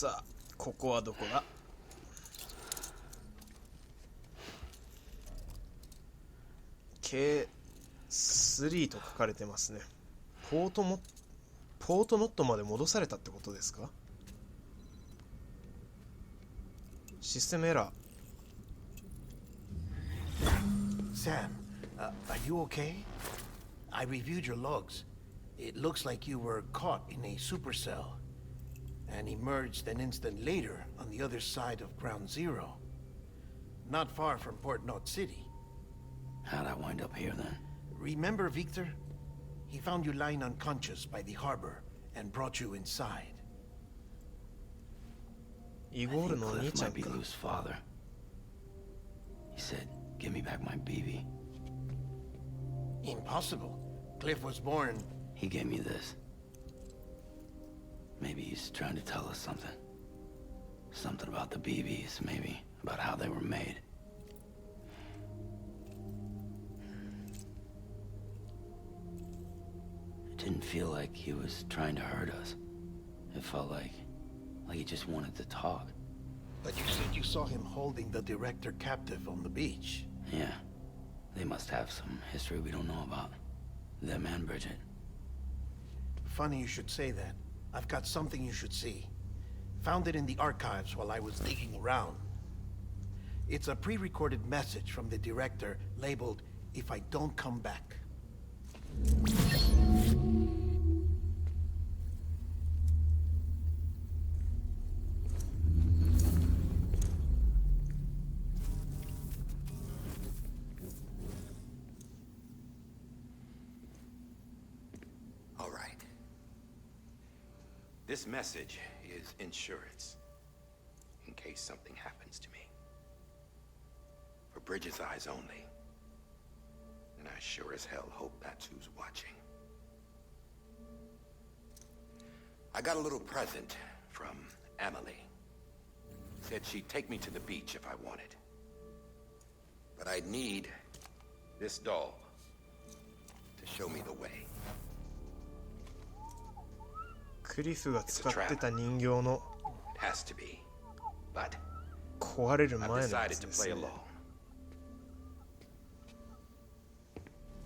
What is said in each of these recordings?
さあ、ここはどこだ？ K3 と書かれてますね。ポートノットまで戻されたってことですか？システムエラー。 Sam, are you okay? I reviewed your logs. It looks like you were caught in a supercell and emerged an instant later on the other side of Ground Zero. Not far from Port Knot City. How'd I wind up here then? Remember Victor? He found you lying unconscious by the harbor and brought you inside. イゴールのお兄 Cliff ちゃ might ん be か。 Lou's father. He said, "Give me back my BB." Impossible. Cliff was born... He gave me this. Maybe he's trying to tell us something. Something about the BBs, maybe. About how they were made. It didn't feel like he was trying to hurt us. It felt like he just wanted to talk. But you said you saw him holding the director captive on the beach. Yeah. They must have some history we don't know about. Them and Bridget. Funny you should say that. I've got something you should see. Found it in the archives while I was digging around. It's a pre-recorded message from the director labeled, "If I don't come back." All right. This message is insurance, in case something happens to me. For Bridget's eyes only. And I sure as hell hope that's who's watching. I got a little present from Emily. Said she'd take me to the beach if I wanted. But I'd need this doll to show me the way. クリフが使ってた人形の It has to be. But 壊れる I've 前のや decided つ to です play ね。 along.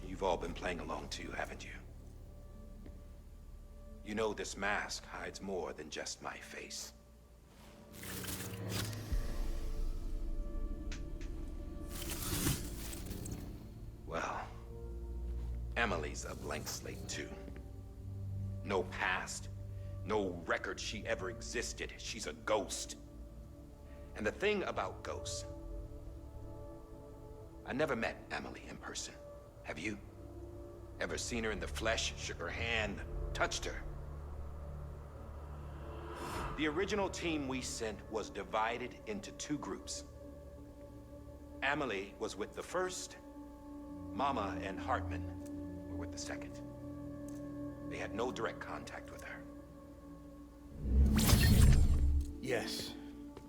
You've all been playing along too, haven't you? You know this mask hides more than just my face. Well, Emily's a blank slate too. No past, no record she ever existed. She's a ghost. And the thing about ghosts, I never met Emily in person. Have you? Ever seen her in the flesh, shook her hand, touched her? The original team we sent was divided into two groups. Emily was with the first. Mama and Hartman were with the second. They had no direct contact with her. Yes.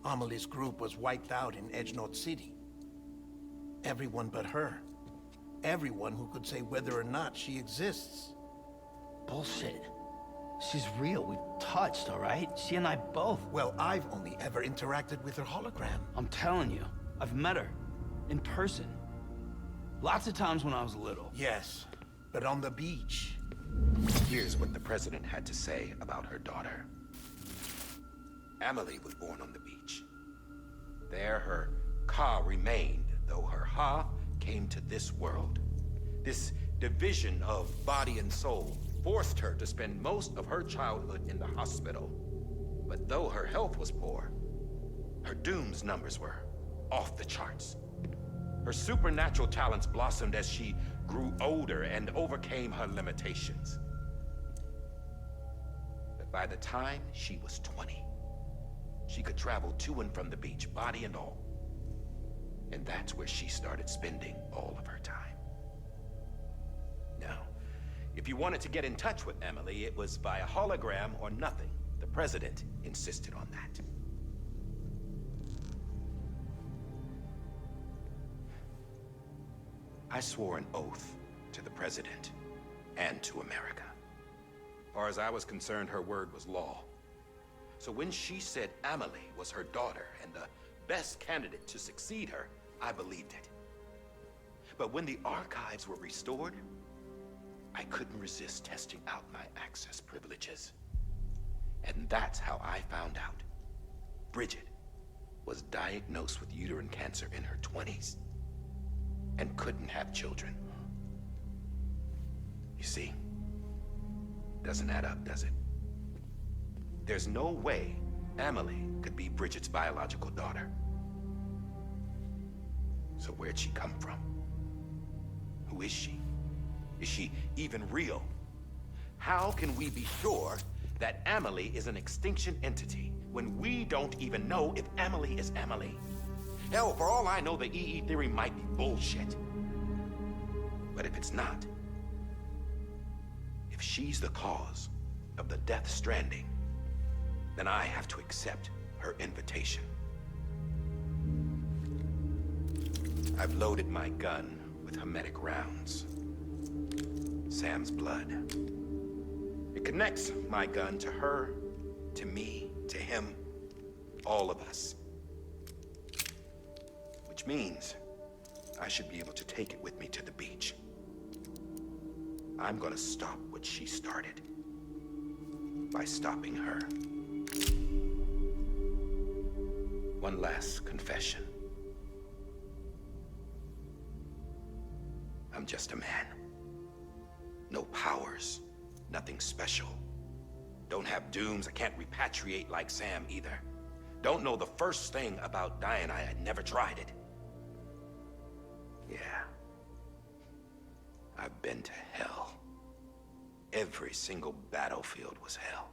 Amelie's group was wiped out in Edge Knot City. Everyone but her. Everyone who could say whether or not she exists. Bullshit. She's real. We touched, all right? She and I both. Well, I've only ever interacted with her hologram. I'm telling you, I've met her. In person. Lots of times when I was little. Yes, but on the beach. Here's what the president had to say about her daughter. Emily was born on the beach. There her Ka remained, though her Ha came to this world. This division of body and soul forced her to spend most of her childhood in the hospital. But though her health was poor, her Doom's numbers were off the charts. Her supernatural talents blossomed as she grew older and overcame her limitations. But by the time she was 20, she could travel to and from the beach, body and all. And that's where she started spending all of her time. Now, if you wanted to get in touch with Emily, it was via hologram or nothing. The president insisted on that. I swore an oath to the president and to America. As far as I was concerned, her word was law. So when she said Amelie was her daughter and the best candidate to succeed her, I believed it. But when the archives were restored, I couldn't resist testing out my access privileges. And that's how I found out. Bridget was diagnosed with uterine cancer in her 20s and couldn't have children. You see, doesn't add up, does it? There's no way Amelie could be Bridget's biological daughter. So where'd she come from? Who is she? Is she even real? How can we be sure that Amelie is an extinction entity when we don't even know if Amelie is Amelie? Hell, for all I know, the EE theory might be bullshit. But if it's not, if she's the cause of the Death Stranding, then I have to accept her invitation. I've loaded my gun with hermetic rounds. Sam's blood. It connects my gun to her, to me, to him, all of us. Which means I should be able to take it with me to the beach. I'm gonna stop what she started by stopping her. One last confession. I'm just a man. No powers, nothing special. Don't have dooms, I can't repatriate like Sam either. Don't know the first thing about dying, I had never tried it. Yeah. I've been to hell. Every single battlefield was hell.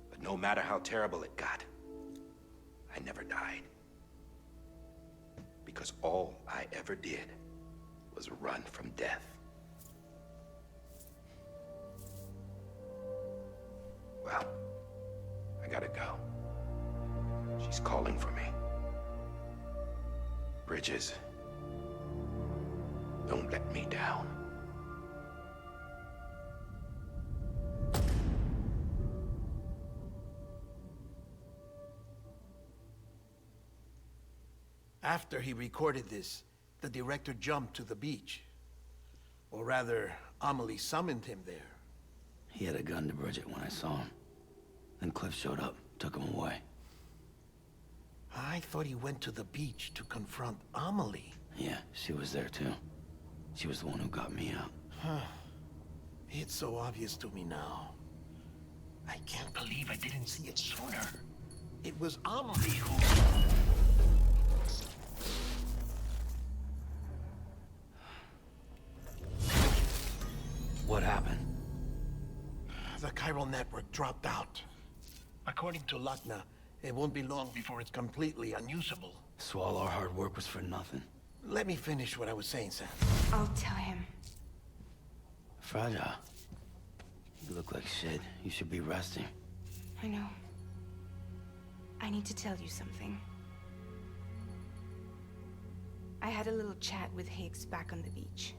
But no matter how terrible it got, I never died. Because all I ever did was run from death. Well, I gotta go. She's calling for me. Bridges, don't let me down. After he recorded this, the director jumped to the beach. Or rather, Amelie summoned him there. He had a gun to Bridget when I saw him. Then Cliff showed up, took him away. I thought he went to the beach to confront Amelie. Yeah, she was there too. She was the one who got me out. It's so obvious to me now. I can't believe I didn't see it sooner. It was Amelie who... What happened? The chiral network dropped out. According to Lakna, it won't be long before it's completely unusable. So all our hard work was for nothing. Let me finish what I was saying, Sam. I'll tell him. Fragile. You look like shit. You should be resting. I know. I need to tell you something. I had a little chat with Higgs back on the beach.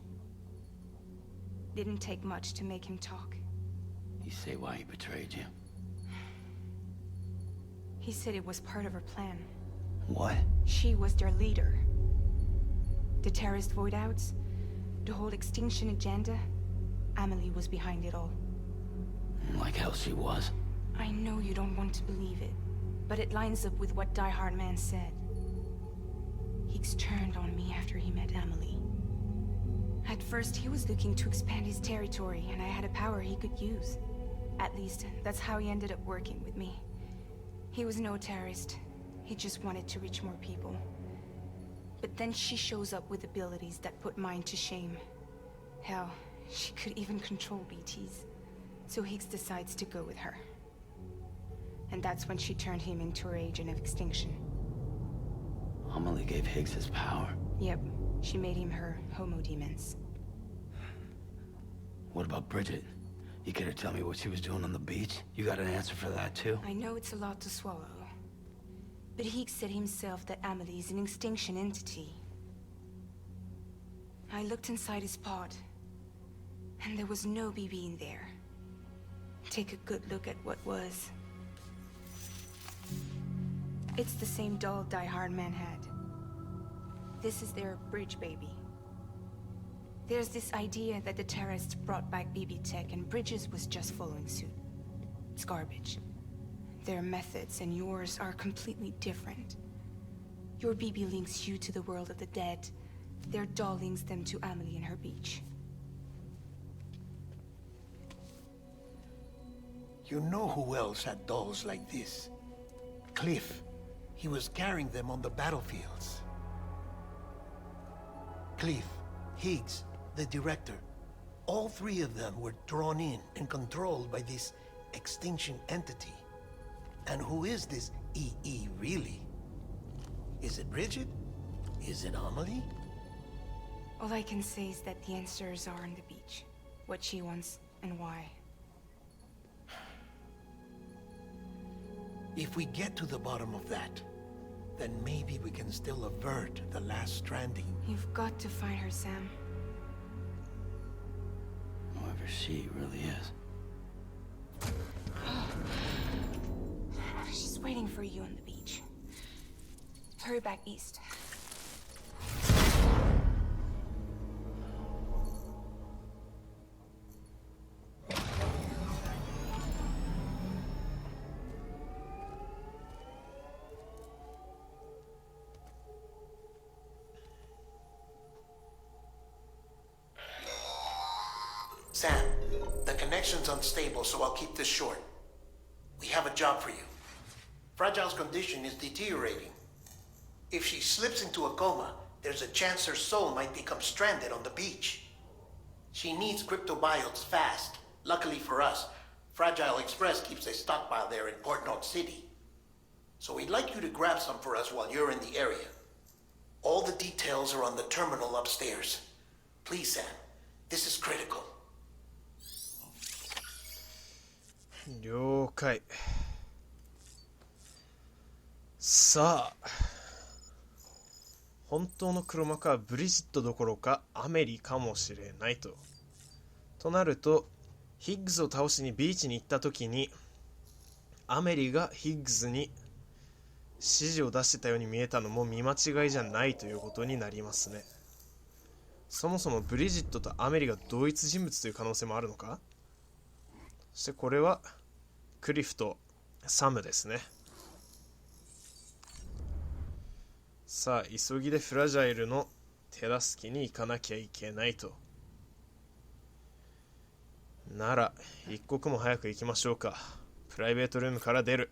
Didn't take much to make him talk. You say why he betrayed you? He said it was part of her plan. What? She was their leader. The terrorist void-outs, the whole extinction agenda, Amelie was behind it all. Like hell she was. I know you don't want to believe it, but it lines up with what Die Hard Man said. Higgs turned on me after he met Amelie. At first, he was looking to expand his territory, and I had a power he could use. At least, that's how he ended up working with me. He was no terrorist. He just wanted to reach more people. But then she shows up with abilities that put mine to shame. Hell, she could even control BTs. So Higgs decides to go with her. And that's when she turned him into her agent of extinction. Amelie gave Higgs his power. Yep, she made him her Homo Demens. What about Bridget? You care to tell me what she was doing on the beach? You got an answer for that too? I know it's a lot to swallow. But Higgs said himself that Amelie is an extinction entity. I looked inside his pod, and there was no BB in there. Take a good look at what was. It's the same doll Die Hard Man had. This is their bridge baby. There's this idea that the terrorists brought back BB tech and Bridges was just following suit. It's garbage. Their methods and yours are completely different. Your BB links you to the world of the dead. Their doll links them to Amelie and her beach. You know who else had dolls like this? Cliff. He was carrying them on the battlefields. Cliff, Higgs, the director. All three of them were drawn in and controlled by this extinction entity. And who is this EE really? Is it Bridget? Is it Amelie? All I can say is that the answers are on the beach. What she wants and why. If we get to the bottom of that, then maybe we can still avert the last stranding. You've got to find her, Sam. Whoever she really is. She's waiting for you on the beach. Hurry back east. Sam, the connection's unstable, so I'll keep this short. We have a job for you. Fragile's condition is deteriorating. If she slips into a coma, there's a chance her soul might become stranded on the beach. She needs cryptobiotes fast. Luckily for us, Fragile Express keeps a stockpile there in Port North City. So we'd like you to grab some for us while you're in the area. All the details are on the terminal upstairs. Please, Sam, this is critical. 了解。さあ、本当の黒幕はブリジットどころかアメリかもしれないと。となると、ヒッグズを倒しにビーチに行った時にアメリがヒッグズに指示を出してたように見えたのも見間違いじゃないということになりますね。そもそもブリジットとアメリが同一人物という可能性もあるのか。そしてこれはクリフとサムですね。さあ、急ぎでフラジャイルの手助けに行かなきゃいけないと。なら一刻も早く行きましょうか。プライベートルームから出る。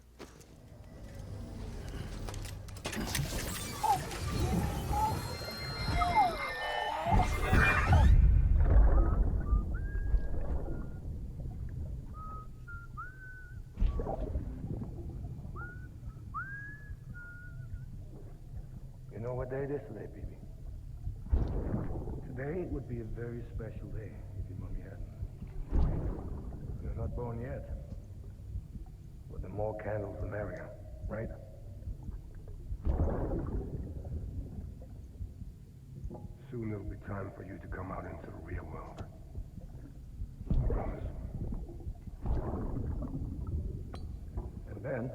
You know what day it is today, baby? Today would be a very special day if your mommy hadn't. You're not born yet. But the more candles, the merrier, right? Soon it'll be time for you to come out into the real world. I promise. And then,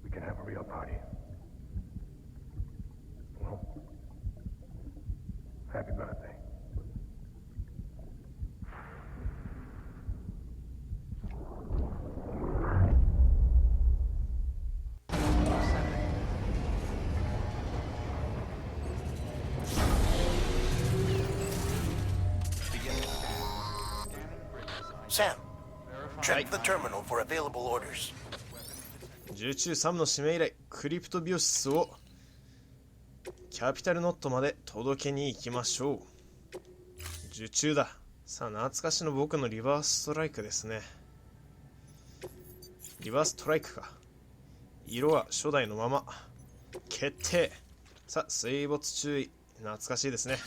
we can have a real party. Well, happy birthday. Sam, check the terminal for available orders. 受注サムの指名依頼、クリプトビオシスをキャピタルノットまで届けに行きましょう。受注だ。さあ、懐かしの僕のリバースストライクですね。リバーストライクか。色は初代のまま。決定。さあ、水没注意。懐かしいですね。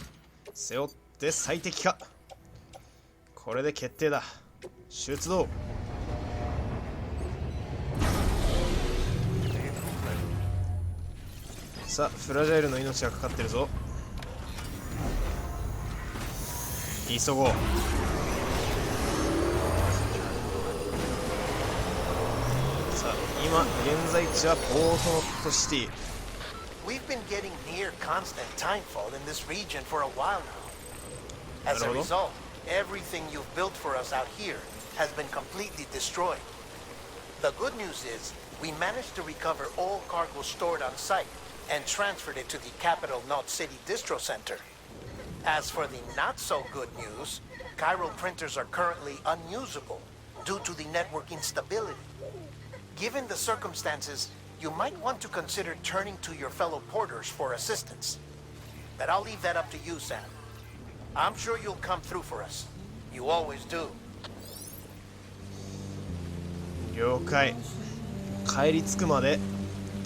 背負って最適化。これで決定だ。出動。さあ、フラジャイルの命がかかってるぞ。急ごう。さあ、今現在地はポートノットシティ。 We've been getting near constant timefall in this region for a while now. As a result, everything you've built for us out here has been completely destroyed. The good news is, we managed to recover all cargo stored on site and transferred it to the capital Knot City Distro Center. As for the not so good news, chiral printers are currently unusable due to the network instability. Given the circumstances, you might want to consider turning to your fellow porters for assistance. But I'll leave that up to you, Sam. I'm sure you'll come through for us. You always do. 了解。帰り着くまで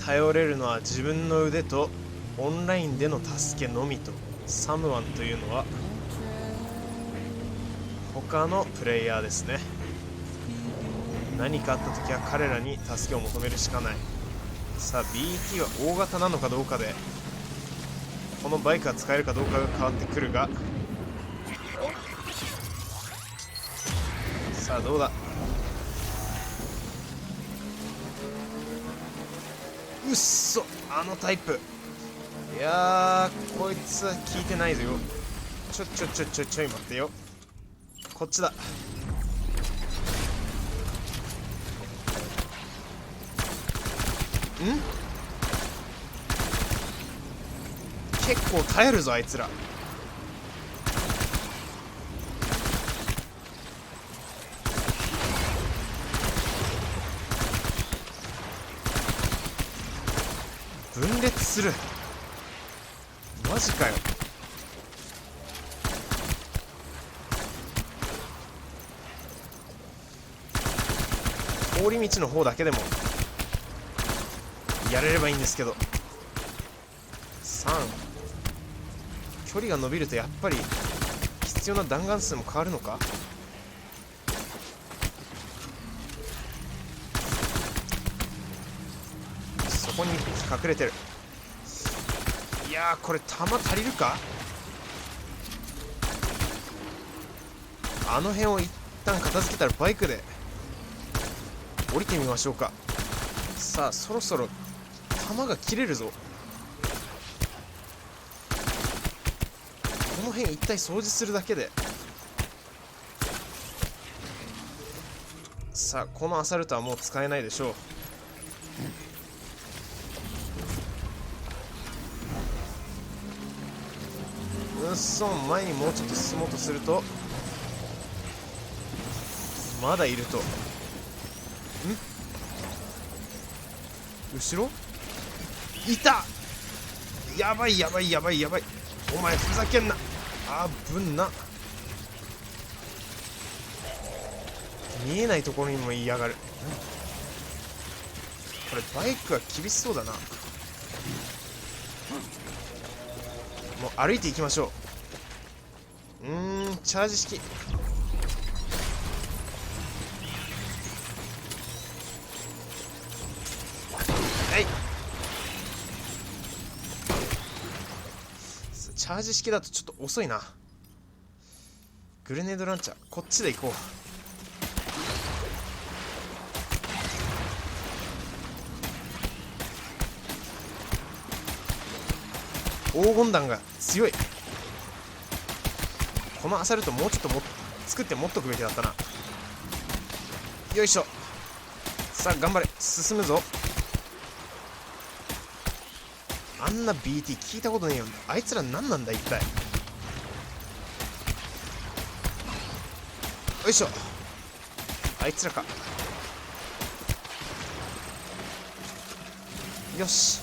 頼れるのは自分の腕とオンラインでの助けのみと。サムワンというのは他のプレイヤーですね。何かあった時は彼らに助けを求めるしかない。さあ BT は大型なのかどうかでこのバイクが使えるかどうかが変わってくるが、さあどうだ。うっそ、あのタイプ。いやー、こいつは聞いてないぞよ。ちょい待ってよ。こっちだ。ん、結構耐えるぞあいつら。分裂する。マジかよ。通り道の方だけでもやれればいいんですけど。3、距離が伸びるとやっぱり必要な弾丸数も変わるのか。そこに隠れてる。いやー、これ弾足りるか。あの辺を一旦片付けたらバイクで降りてみましょうか。さあそろそろ弾が切れるぞ。この辺一体掃除するだけで。さあこのアサルトはもう使えないでしょう。前にもうちょっと進もうとするとまだいると。後ろいた。やばい。お前ふざけんな。危んな。見えないところにもいやがる。これバイクは厳しそうだな。もう歩いていきましょう。チャージ式。はい。チャージ式だとちょっと遅いな。グレネードランチャーこっちで行こう。黄金弾が強い。このアサルトもうちょっと作って持っとくべきだったな。よいしょ。さあ頑張れ、進むぞ。あんな BT 聞いたことねえよ。あいつら何なんだ一体。よいしょ。あいつらか。よし、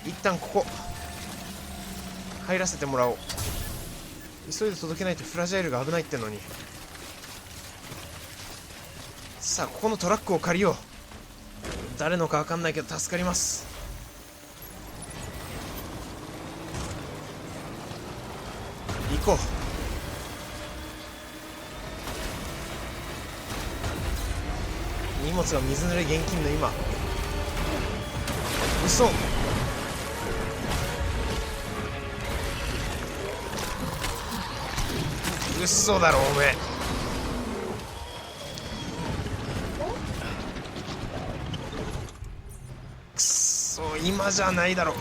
一旦ここ入らせてもらおう。急いで届けないとフラジャイルが危ないってのに。さあここのトラックを借りよう。誰のか分かんないけど助かります。行こう。荷物が水濡れ現金の今。嘘。嘘だろおめえ。今じゃないだろ。く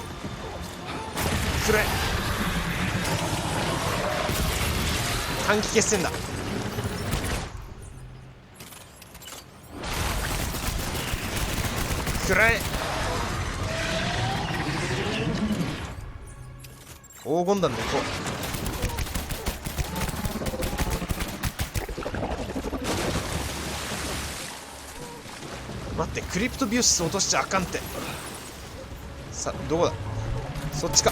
れ。短期決戦だ。くらえ。黄金弾でいこう。待って、クリプトビオシス落としちゃあかんって。さあ、どこだ。そっちか。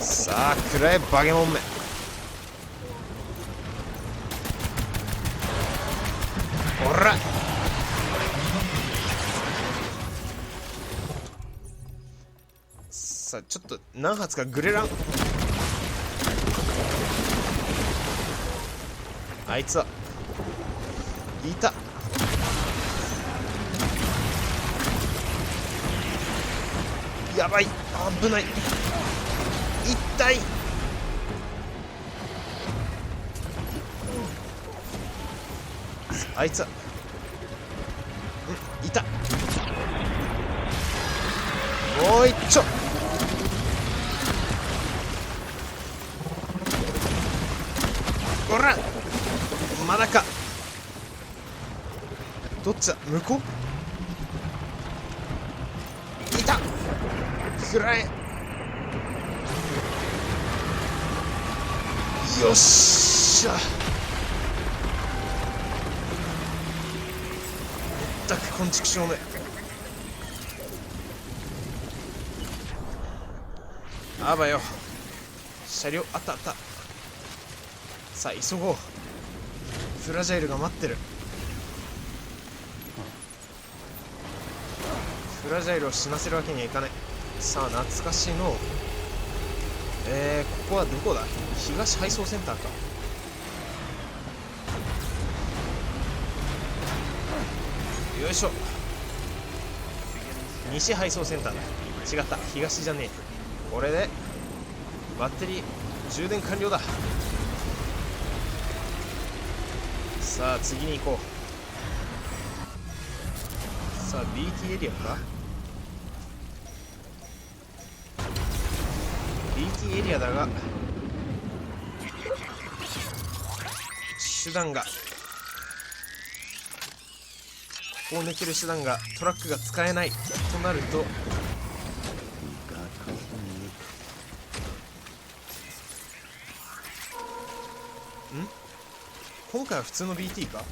さあ、くらえバゲモンめ。ほら。さあ、ちょっと何発かグレラン。あいつはいた。やばい、危ない、痛い。あいつは、いた。もう一丁。ほら、まだか。どっちだ、向こう。いた。くらえ。よっしゃ。全く昆虫証明。あばよ。車両あったあった。さあ急ごう。フラジャイルが待ってる。フラジャイルを死なせるわけにはいかない。さあ懐かしいの。ここはどこだ。東配送センターか。よいしょ。西配送センターだ。違った、東じゃねえ。これでバッテリー充電完了だ。さあ次に行こう。さあ BT エリアか。 BT エリアだが手段が、ここを抜ける手段が、トラックが使えないとなると、今回は普通の BT か。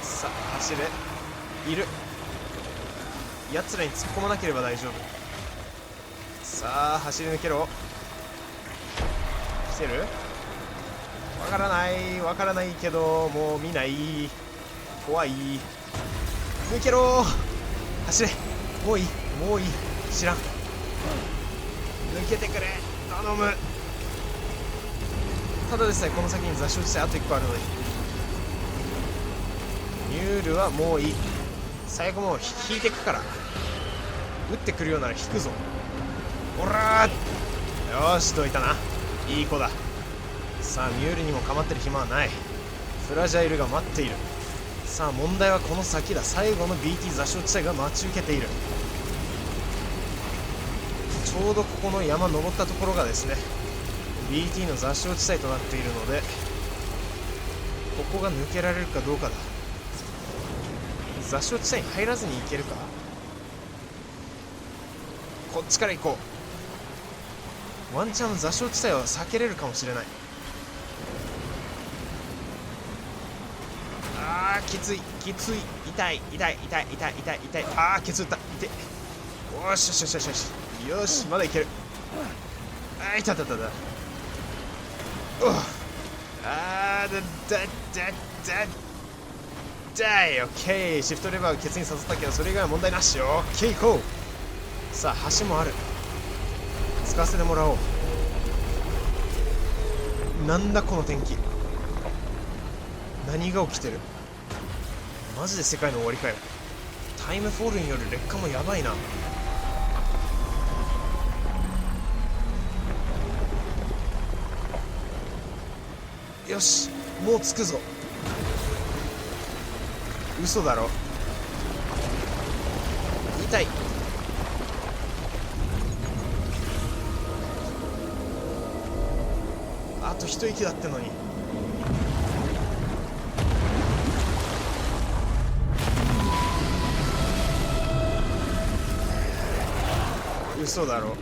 さあ走れ。いる。奴らに突っ込まなければ大丈夫。さあ走り抜けろ。来てる？わからないわからないけど、もう見ない。怖い。抜けろ。走れ。もういいもういい。知らん。抜けてくれ頼む。ただでさえこの先に座礁地帯あと1個あるのに。ミュールはもういい。最後もう引いてくから。撃ってくるようなら引くぞ。おらー。よしどいたな。いい子だ。さあミュールにも構ってる暇はない。フラジャイルが待っている。さあ問題はこの先だ。最後の BT 座礁地帯が待ち受けている。ちょうどここの山登ったところがですね BT の座礁地帯となっているので、ここが抜けられるかどうかだ。座礁地帯に入らずに行けるか。こっちから行こう。ワンチャン座礁地帯は避けれるかもしれない。あーきついきつい。痛い痛い痛い痛い痛い痛い。あーケツ打った。痛い。よしよしよしよしよしよし、まだいける。あーいたたたた。あーだオッケー。シフトレバーをケツに刺さったけどそれ以外は問題なし。オッケー行こう。さあ橋もある。使わせてもらおう。なんだこの天気。何が起きてる。マジで世界の終わりかよ。タイムフォールによる劣化もやばいな。よし、もう着くぞ。嘘だろ。痛い。あと一息だってのに。嘘だろ。